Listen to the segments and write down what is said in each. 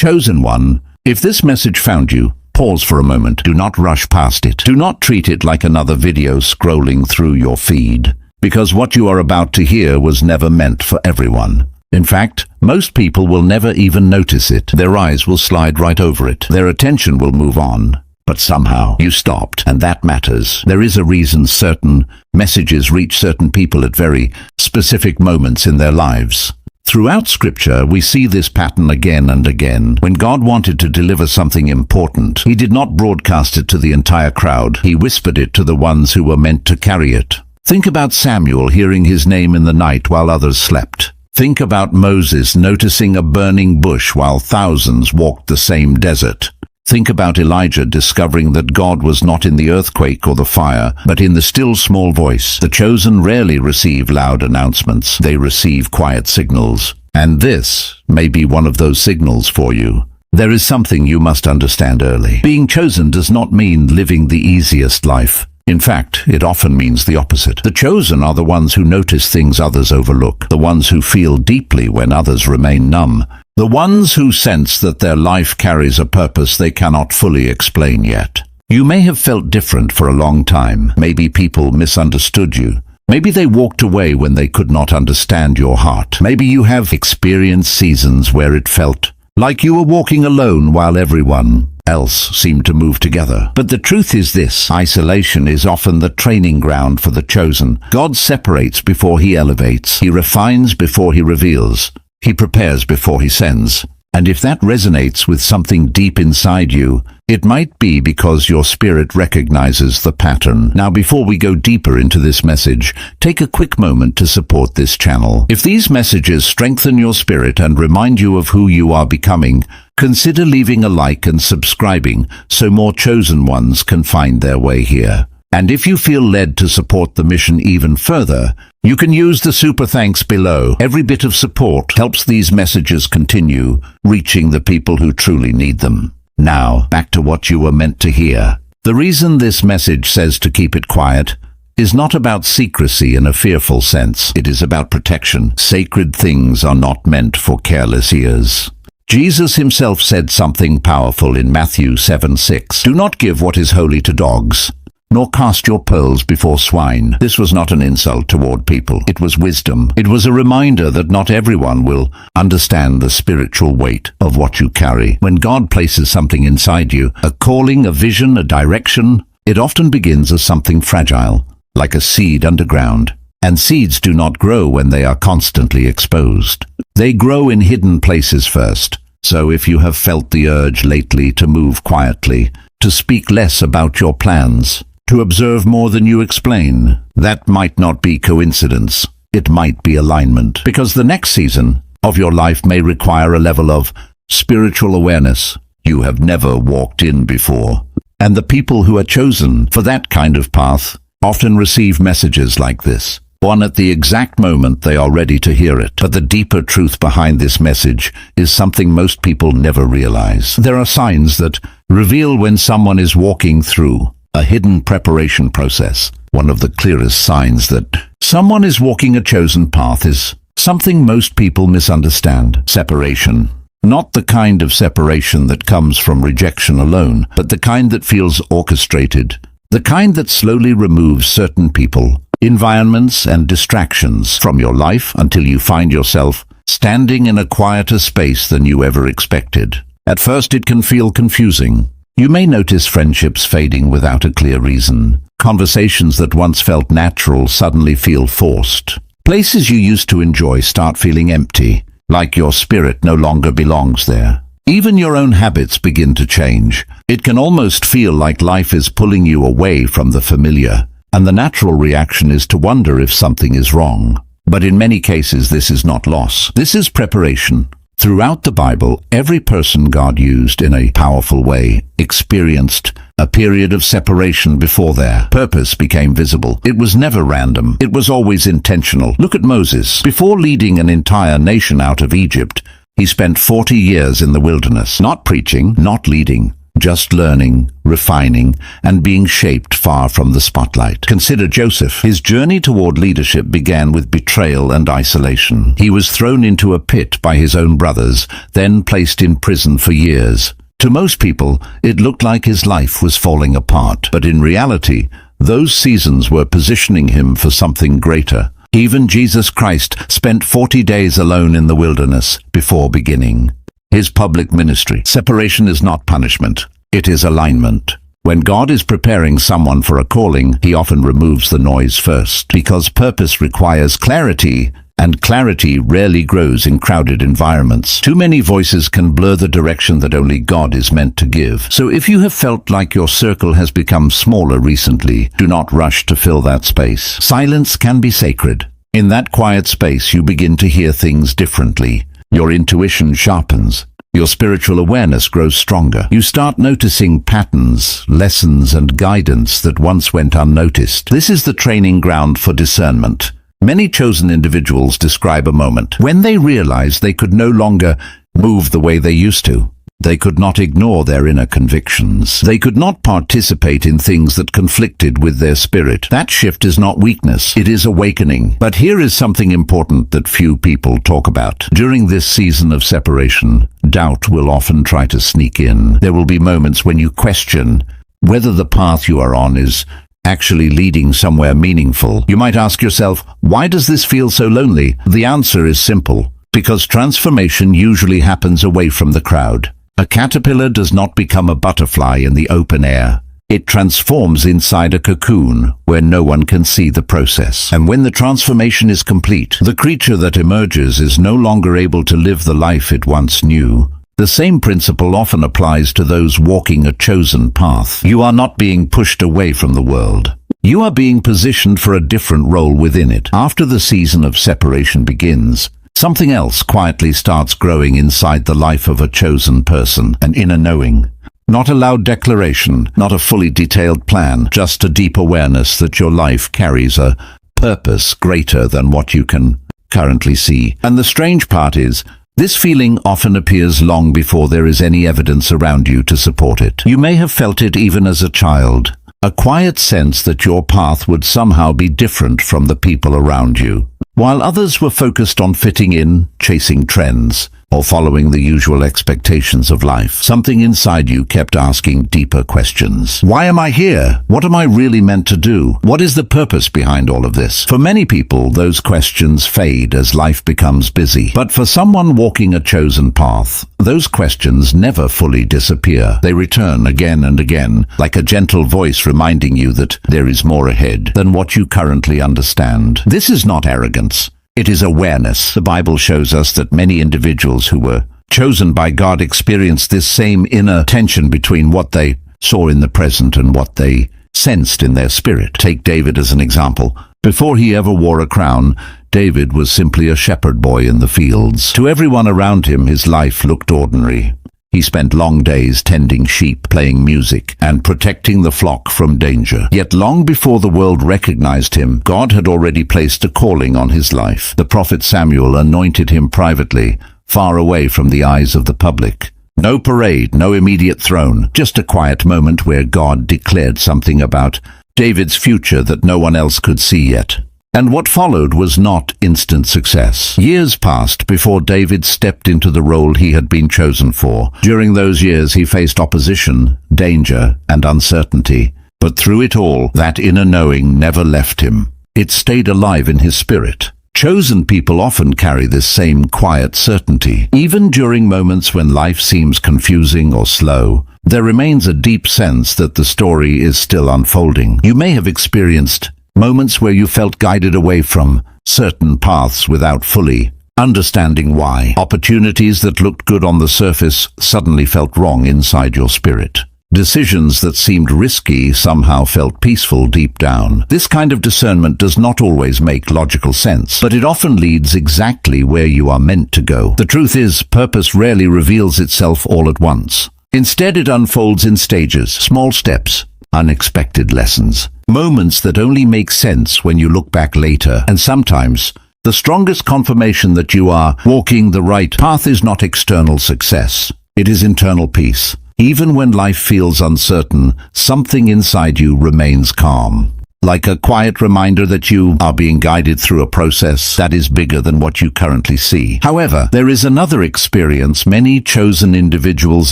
Chosen one, if this message found you, pause for a moment. Do not rush past it. Do not treat it like another video scrolling through your feed, because what you are about to hear was never meant for everyone. In fact, most people will never even notice it. Their eyes will slide right over it. Their attention will move on. But somehow you stopped, and that matters. There is a reason certain messages reach certain people at very specific moments in their lives. Throughout Scripture, we see this pattern again and again. When God wanted to deliver something important, He did not broadcast it to the entire crowd. He whispered it to the ones who were meant to carry it. Think about Samuel hearing his name in the night while others slept. Think about Moses noticing a burning bush while thousands walked the same desert. Think about Elijah discovering that God was not in the earthquake or the fire, but in the still small voice. The chosen rarely receive loud announcements. They receive quiet signals. And this may be one of those signals for you. There is something you must understand early. Being chosen does not mean living the easiest life. In fact, it often means the opposite. The chosen are the ones who notice things others overlook, the ones who feel deeply when others remain numb, the ones who sense that their life carries a purpose they cannot fully explain yet. You may have felt different for a long time. Maybe people misunderstood you. Maybe they walked away when they could not understand your heart. Maybe you have experienced seasons where it felt like you were walking alone while everyone else seemed to move together. But the truth is this: isolation is often the training ground for the chosen. God separates before He elevates. He refines before He reveals. He prepares before He sends. And if that resonates with something deep inside you, it might be because your spirit recognizes the pattern. Now, before we go deeper into this message, take a quick moment to support this channel. If these messages strengthen your spirit and remind you of who you are becoming, consider leaving a like and subscribing so more chosen ones can find their way here. And if you feel led to support the mission even further, you can use the super thanks below. Every bit of support helps these messages continue, reaching the people who truly need them. Now, back to what you were meant to hear. The reason this message says to keep it quiet is not about secrecy in a fearful sense. It is about protection. Sacred things are not meant for careless ears. Jesus Himself said something powerful in Matthew 7:6. Do not give what is holy to dogs, nor cast your pearls before swine. This was not an insult toward people. It was wisdom. It was a reminder that not everyone will understand the spiritual weight of what you carry. When God places something inside you, a calling, a vision, a direction, it often begins as something fragile, like a seed underground. And seeds do not grow when they are constantly exposed. They grow in hidden places first. So if you have felt the urge lately to move quietly, to speak less about your plans, to observe more than you explain, that might not be coincidence. It might be alignment. Because the next season of your life may require a level of spiritual awareness you have never walked in before. And the people who are chosen for that kind of path often receive messages like this, one at the exact moment they are ready to hear it. But the deeper truth behind this message is something most people never realize. There are signs that reveal when someone is walking through a hidden preparation process. One of the clearest signs that someone is walking a chosen path is something most people misunderstand: separation. Not the kind of separation that comes from rejection alone, but the kind that feels orchestrated. The kind that slowly removes certain people, environments, and distractions from your life until you find yourself standing in a quieter space than you ever expected. At first it can feel confusing. You may notice friendships fading without a clear reason. Conversations that once felt natural suddenly feel forced. Places you used to enjoy start feeling empty, like your spirit no longer belongs there. Even your own habits begin to change. It can almost feel like life is pulling you away from the familiar, and the natural reaction is to wonder if something is wrong. But in many cases this is not loss. This is preparation. Throughout the Bible, every person God used in a powerful way experienced a period of separation before their purpose became visible. It was never random. It was always intentional. Look at Moses. Before leading an entire nation out of Egypt, he spent 40 years in the wilderness, not preaching, not leading, just learning, refining, and being shaped far from the spotlight. Consider Joseph. His journey toward leadership began with betrayal and isolation. He was thrown into a pit by his own brothers, then placed in prison for years. To most people, it looked like his life was falling apart, but in reality, those seasons were positioning him for something greater. Even Jesus Christ spent 40 days alone in the wilderness before beginning his public ministry. Separation is not punishment, it is alignment. When God is preparing someone for a calling, he often removes the noise first, because purpose requires clarity, and clarity rarely grows in crowded environments. Too many voices can blur the direction that only God is meant to give. So if you have felt like your circle has become smaller recently, do not rush to fill that space. Silence can be sacred. In that quiet space, you begin to hear things differently. Your intuition sharpens. Your spiritual awareness grows stronger. You start noticing patterns, lessons, and guidance that once went unnoticed. This is the training ground for discernment. Many chosen individuals describe a moment when they realized they could no longer move the way they used to. They could not ignore their inner convictions. They could not participate in things that conflicted with their spirit. That shift is not weakness, it is awakening. But here is something important that few people talk about. During this season of separation, doubt will often try to sneak in. There will be moments when you question whether the path you are on is actually leading somewhere meaningful. You might ask yourself, why does this feel so lonely? The answer is simple. Because transformation usually happens away from the crowd. A caterpillar does not become a butterfly in the open air. It transforms inside a cocoon where no one can see the process. And when the transformation is complete, the creature that emerges is no longer able to live the life it once knew. The same principle often applies to those walking a chosen path. You are not being pushed away from the world. You are being positioned for a different role within it. After the season of separation begins, something else quietly starts growing inside the life of a chosen person, an inner knowing. Not a loud declaration, not a fully detailed plan, just a deep awareness that your life carries a purpose greater than what you can currently see. And the strange part is, this feeling often appears long before there is any evidence around you to support it. You may have felt it even as a child, a quiet sense that your path would somehow be different from the people around you. While others were focused on fitting in, chasing trends, or following the usual expectations of life, something inside you kept asking deeper questions. Why am I here? What am I really meant to do? What is the purpose behind all of this? For many people, those questions fade as life becomes busy. But for someone walking a chosen path, those questions never fully disappear. They return again and again, like a gentle voice reminding you that there is more ahead than what you currently understand. This is not arrogance. It is awareness. The Bible shows us that many individuals who were chosen by God experienced this same inner tension between what they saw in the present and what they sensed in their spirit. Take David as an example. Before he ever wore a crown, David was simply a shepherd boy in the fields. To everyone around him, his life looked ordinary. He spent long days tending sheep, playing music, and protecting the flock from danger. Yet long before the world recognized him, God had already placed a calling on his life. The prophet Samuel anointed him privately, far away from the eyes of the public. No parade, no immediate throne, just a quiet moment where God declared something about David's future that no one else could see yet. And what followed was not instant success. Years passed before David stepped into the role he had been chosen for. During those years he faced opposition, danger, and uncertainty. But through it all, that inner knowing never left him. It stayed alive in his spirit. Chosen people often carry this same quiet certainty. Even during moments when life seems confusing or slow, there remains a deep sense that the story is still unfolding. You may have experienced moments where you felt guided away from certain paths without fully understanding why. Opportunities that looked good on the surface suddenly felt wrong inside your spirit. Decisions that seemed risky somehow felt peaceful deep down. This kind of discernment does not always make logical sense, but it often leads exactly where you are meant to go. The truth is, purpose rarely reveals itself all at once. Instead, it unfolds in stages, small steps, unexpected lessons. Moments that only make sense when you look back later. And sometimes, the strongest confirmation that you are walking the right path is not external success. It is internal peace. Even when life feels uncertain, something inside you remains calm. Like a quiet reminder that you are being guided through a process that is bigger than what you currently see. However, there is another experience many chosen individuals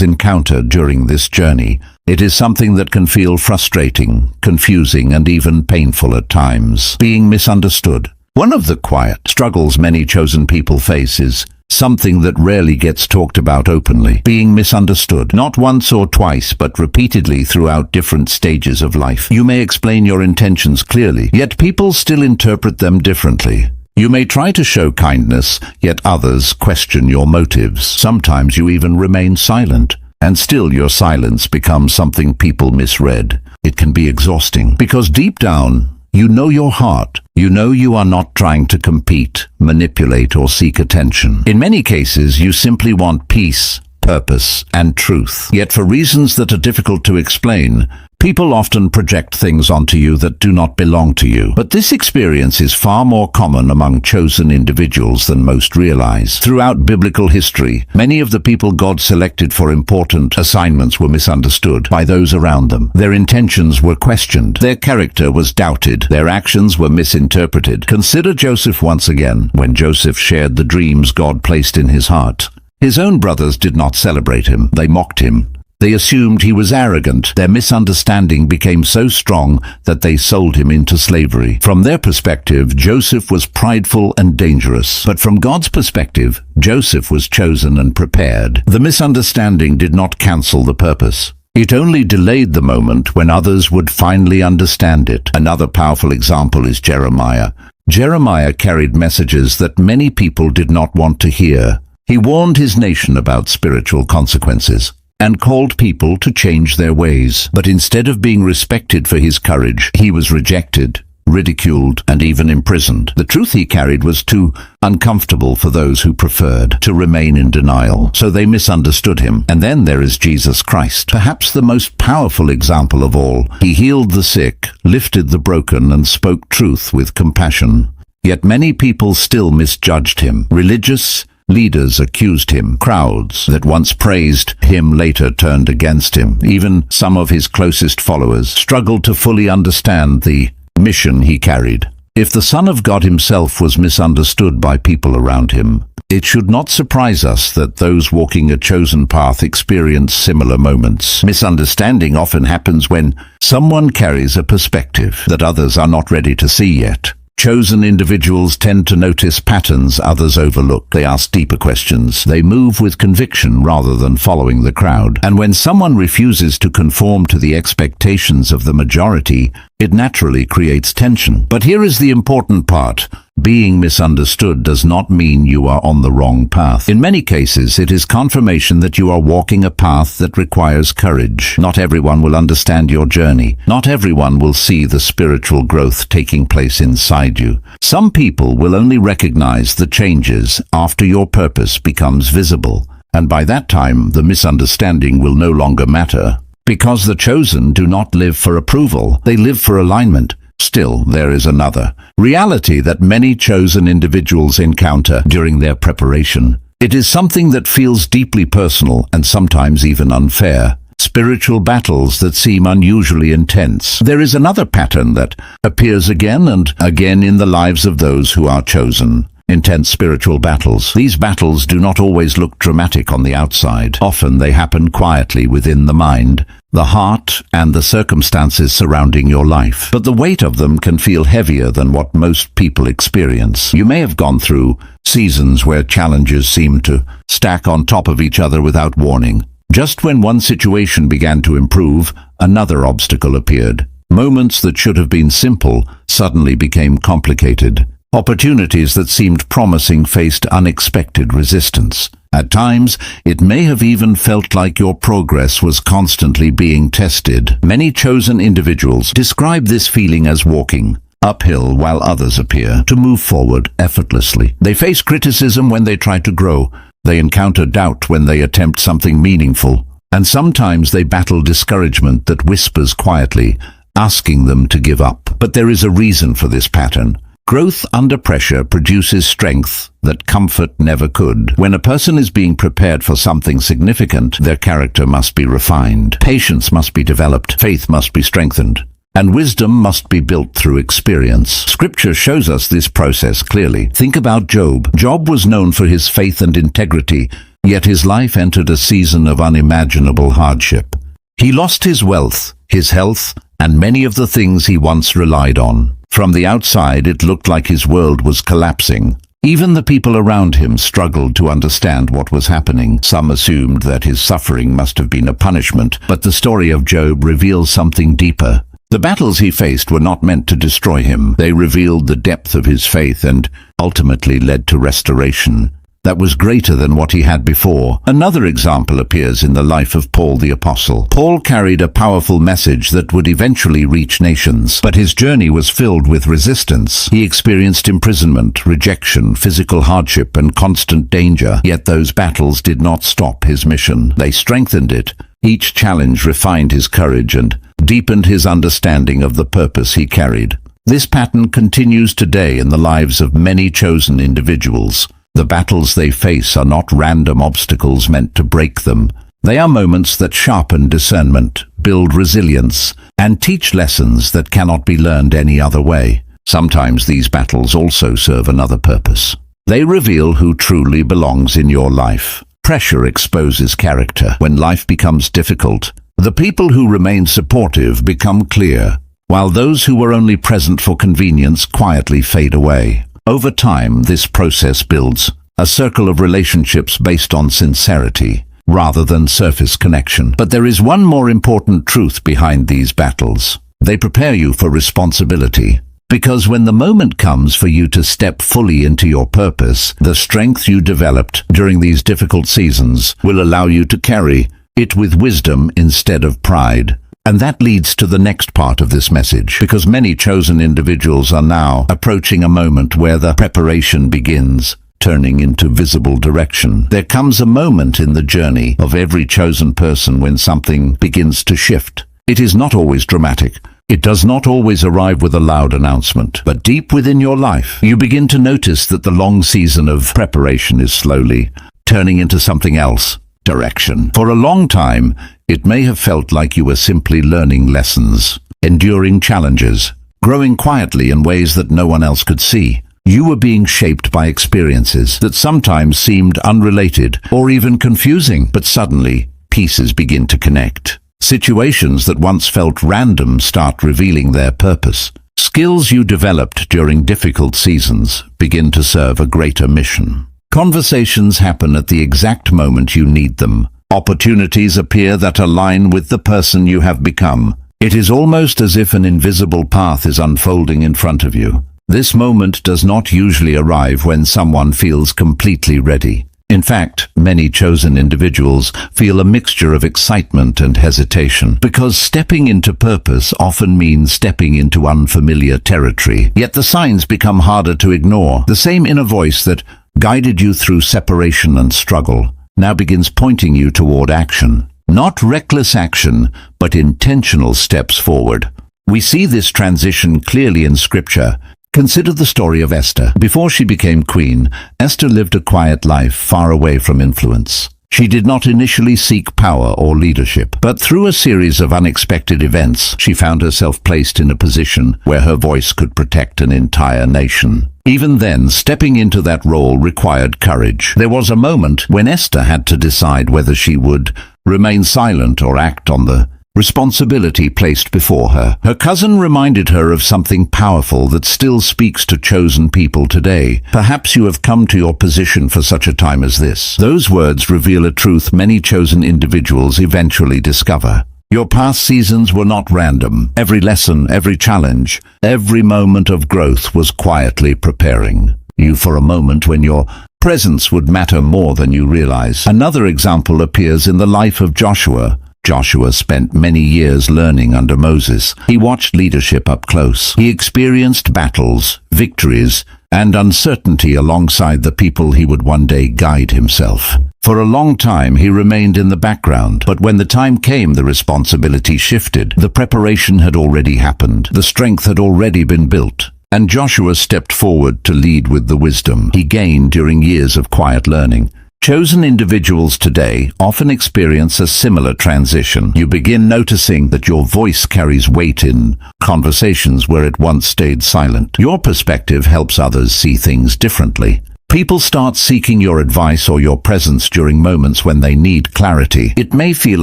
encounter during this journey. It is something that can feel frustrating, confusing, and even painful at times: being misunderstood. One of the quiet struggles many chosen people face is something that rarely gets talked about openly: being misunderstood. Not once or twice, but repeatedly throughout different stages of life. You may explain your intentions clearly, yet people still interpret them differently. You may try to show kindness, yet others question your motives. Sometimes you even remain silent, and still your silence becomes something people misread. It can be exhausting, because deep down, you know your heart. You know you are not trying to compete, manipulate, or seek attention. In many cases, you simply want peace, purpose, and truth. Yet for reasons that are difficult to explain, people often project things onto you that do not belong to you. But this experience is far more common among chosen individuals than most realize. Throughout biblical history, many of the people God selected for important assignments were misunderstood by those around them. Their intentions were questioned. Their character was doubted. Their actions were misinterpreted. Consider Joseph once again. When Joseph shared the dreams God placed in his heart, his own brothers did not celebrate him. They mocked him. They assumed he was arrogant. Their misunderstanding became so strong that they sold him into slavery. From their perspective, Joseph was prideful and dangerous. But from God's perspective, Joseph was chosen and prepared. The misunderstanding did not cancel the purpose. It only delayed the moment when others would finally understand it. Another powerful example is Jeremiah. Jeremiah carried messages that many people did not want to hear. He warned his nation about spiritual consequences and called people to change their ways. But instead of being respected for his courage, he was rejected, ridiculed, and even imprisoned. The truth he carried was too uncomfortable for those who preferred to remain in denial, so they misunderstood him. And then there is Jesus Christ, perhaps the most powerful example of all. He healed the sick, lifted the broken, and spoke truth with compassion. Yet many people still misjudged him. Religious leaders accused him. Crowds that once praised him later turned against him. Even some of his closest followers struggled to fully understand the mission he carried. If the Son of God himself was misunderstood by people around him, it should not surprise us that those walking a chosen path experience similar moments. Misunderstanding often happens when someone carries a perspective that others are not ready to see yet. Chosen individuals tend to notice patterns others overlook. They ask deeper questions. They move with conviction rather than following the crowd. And when someone refuses to conform to the expectations of the majority, it naturally creates tension. But here is the important part. Being misunderstood does not mean you are on the wrong path. In many cases, it is confirmation that you are walking a path that requires courage. Not everyone will understand your journey. Not everyone will see the spiritual growth taking place inside you. Some people will only recognize the changes after your purpose becomes visible. And by that time, the misunderstanding will no longer matter. Because the chosen do not live for approval, they live for alignment. Still, there is another reality that many chosen individuals encounter during their preparation. It is something that feels deeply personal and sometimes even unfair. Spiritual battles that seem unusually intense. There is another pattern that appears again and again in the lives of those who are chosen. Intense spiritual battles. These battles do not always look dramatic on the outside. Often they happen quietly within the mind, the heart, and the circumstances surrounding your life. But the weight of them can feel heavier than what most people experience. You may have gone through seasons where challenges seemed to stack on top of each other without warning. Just when one situation began to improve, another obstacle appeared. Moments that should have been simple suddenly became complicated. Opportunities that seemed promising faced unexpected resistance. At times, it may have even felt like your progress was constantly being tested. Many chosen individuals describe this feeling as walking uphill while others appear to move forward effortlessly. They face criticism when they try to grow. They encounter doubt when they attempt something meaningful. And sometimes they battle discouragement that whispers quietly, asking them to give up. But there is a reason for this pattern. Growth under pressure produces strength that comfort never could. When a person is being prepared for something significant, their character must be refined, patience must be developed, faith must be strengthened, and wisdom must be built through experience. Scripture shows us this process clearly. Think about Job. Job was known for his faith and integrity, yet his life entered a season of unimaginable hardship. He lost his wealth, his health, and many of the things he once relied on. From the outside, it looked like his world was collapsing. Even the people around him struggled to understand what was happening. Some assumed that his suffering must have been a punishment, but the story of Job reveals something deeper. The battles he faced were not meant to destroy him. They revealed the depth of his faith and ultimately led to restoration that was greater than what he had before. Another example appears in the life of Paul the Apostle. Paul carried a powerful message that would eventually reach nations, but his journey was filled with resistance. He experienced imprisonment, rejection, physical hardship, and constant danger. Yet those battles did not stop his mission. They strengthened it. Each challenge refined his courage and deepened his understanding of the purpose he carried. This pattern continues today in the lives of many chosen individuals. The battles they face are not random obstacles meant to break them. They are moments that sharpen discernment, build resilience, and teach lessons that cannot be learned any other way. Sometimes these battles also serve another purpose. They reveal who truly belongs in your life. Pressure exposes character. When life becomes difficult, the people who remain supportive become clear, while those who were only present for convenience quietly fade away. Over time, this process builds a circle of relationships based on sincerity, rather than surface connection. But there is one more important truth behind these battles. They prepare you for responsibility. Because when the moment comes for you to step fully into your purpose, the strength you developed during these difficult seasons will allow you to carry it with wisdom instead of pride. And that leads to the next part of this message, because many chosen individuals are now approaching a moment where the preparation begins, turning into visible direction. There comes a moment in the journey of every chosen person when something begins to shift. It is not always dramatic. It does not always arrive with a loud announcement. But deep within your life, you begin to notice that the long season of preparation is slowly turning into something else. Direction. For a long time, it may have felt like you were simply learning lessons, enduring challenges, growing quietly in ways that no one else could see. You were being shaped by experiences that sometimes seemed unrelated or even confusing, but suddenly, pieces begin to connect. Situations that once felt random start revealing their purpose. Skills you developed during difficult seasons begin to serve a greater mission. Conversations happen at the exact moment you need them. Opportunities appear that align with the person you have become. It is almost as if an invisible path is unfolding in front of you. This moment does not usually arrive when someone feels completely ready. In fact, many chosen individuals feel a mixture of excitement and hesitation, because stepping into purpose often means stepping into unfamiliar territory. Yet the signs become harder to ignore. The same inner voice that guided you through separation and struggle now begins pointing you toward action. Not reckless action, but intentional steps forward. We see this transition clearly in Scripture. Consider the story of Esther. Before she became queen, Esther lived a quiet life far away from influence. She did not initially seek power or leadership, but through a series of unexpected events, she found herself placed in a position where her voice could protect an entire nation. Even then, stepping into that role required courage. There was a moment when Esther had to decide whether she would remain silent or act on the responsibility placed before her. Her cousin reminded her of something powerful that still speaks to chosen people today. Perhaps you have come to your position for such a time as this. Those words reveal a truth many chosen individuals eventually discover. Your past seasons were not random. Every lesson, every challenge, every moment of growth was quietly preparing you for a moment when your presence would matter more than you realize. Another example appears in the life of Joshua. Joshua spent many years learning under Moses. He watched leadership up close. He experienced battles, victories, and uncertainty alongside the people he would one day guide himself. For a long time he remained in the background, but when the time came, the responsibility shifted. The preparation had already happened. The strength had already been built. And Joshua stepped forward to lead with the wisdom he gained during years of quiet learning. Chosen individuals today often experience a similar transition. You begin noticing that your voice carries weight in conversations where it once stayed silent. Your perspective helps others see things differently. People start seeking your advice or your presence during moments when they need clarity. It may feel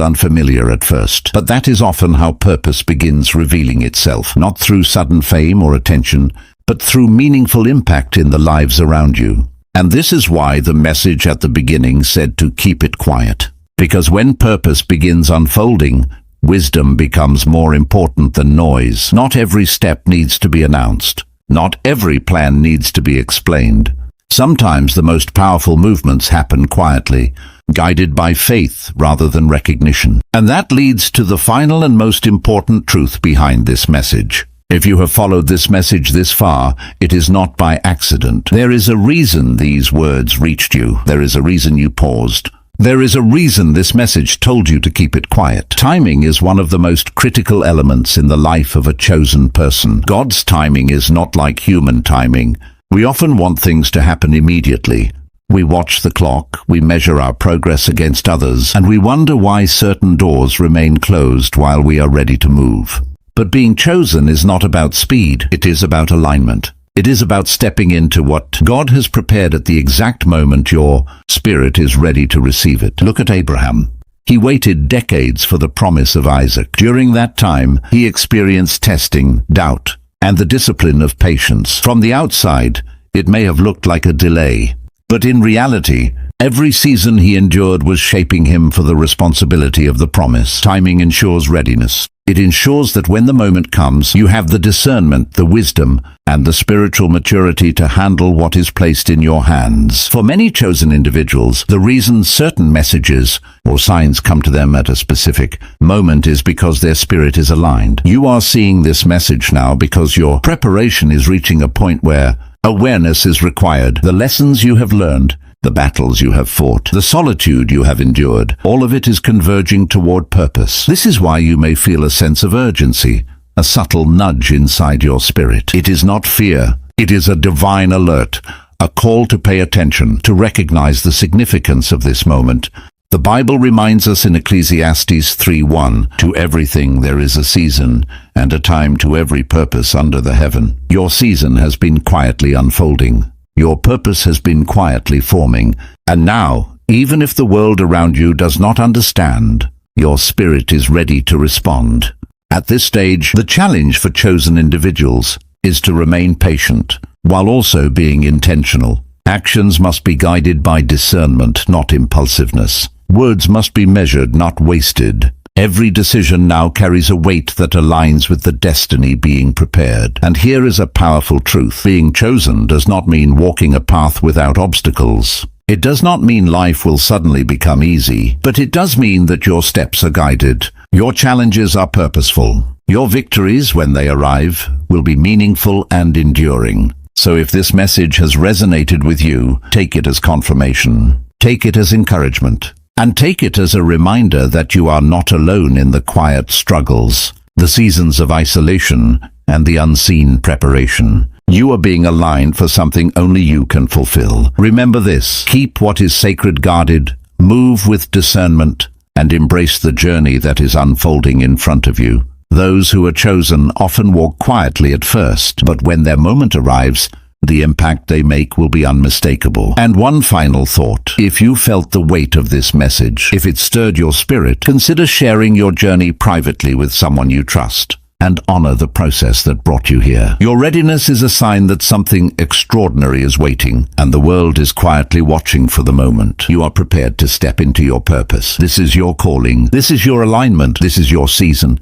unfamiliar at first, but that is often how purpose begins revealing itself, not through sudden fame or attention, but through meaningful impact in the lives around you. And this is why the message at the beginning said to keep it quiet. Because when purpose begins unfolding, wisdom becomes more important than noise. Not every step needs to be announced. Not every plan needs to be explained. Sometimes the most powerful movements happen quietly, guided by faith rather than recognition. And that leads to the final and most important truth behind this message. If you have followed this message this far, it is not by accident. There is a reason these words reached you. There is a reason you paused. There is a reason this message told you to keep it quiet. Timing is one of the most critical elements in the life of a chosen person. God's timing is not like human timing. We often want things to happen immediately. We watch the clock, we measure our progress against others, and we wonder why certain doors remain closed while we are ready to move. But being chosen is not about speed, it is about alignment. It is about stepping into what God has prepared at the exact moment your spirit is ready to receive it. Look at Abraham. He waited decades for the promise of Isaac. During that time, he experienced testing, doubt, and the discipline of patience. From the outside, it may have looked like a delay, but in reality, every season he endured was shaping him for the responsibility of the promise. Timing ensures readiness. It ensures that when the moment comes, you have the discernment, the wisdom, and the spiritual maturity to handle what is placed in your hands. For many chosen individuals, the reason certain messages or signs come to them at a specific moment is because their spirit is aligned. You are seeing this message now because your preparation is reaching a point where awareness is required. The lessons you have learned, the battles you have fought, the solitude you have endured, all of it is converging toward purpose. This is why you may feel a sense of urgency, a subtle nudge inside your spirit. It is not fear, it is a divine alert, a call to pay attention, to recognize the significance of this moment. The Bible reminds us in Ecclesiastes 3:1, "To everything there is a season, and a time to every purpose under the heaven." Your season has been quietly unfolding. Your purpose has been quietly forming, and now, even if the world around you does not understand, your spirit is ready to respond. At this stage, the challenge for chosen individuals is to remain patient, while also being intentional. Actions must be guided by discernment, not impulsiveness. Words must be measured, not wasted. Every decision now carries a weight that aligns with the destiny being prepared. And here is a powerful truth. Being chosen does not mean walking a path without obstacles. It does not mean life will suddenly become easy, but it does mean that your steps are guided. Your challenges are purposeful. Your victories, when they arrive, will be meaningful and enduring. So if this message has resonated with you, take it as confirmation. Take it as encouragement. And take it as a reminder that you are not alone in the quiet struggles, the seasons of isolation, and the unseen preparation. You are being aligned for something only you can fulfill. Remember this: keep what is sacred guarded, move with discernment, and embrace the journey that is unfolding in front of you. Those who are chosen often walk quietly at first, but when their moment arrives, the impact they make will be unmistakable. And one final thought: if you felt the weight of this message, if it stirred your spirit, consider sharing your journey privately with someone you trust, and honor the process that brought you here. Your readiness is a sign that something extraordinary is waiting, and the world is quietly watching for the moment. You are prepared to step into your purpose. This is your calling. This is your alignment. This is your season.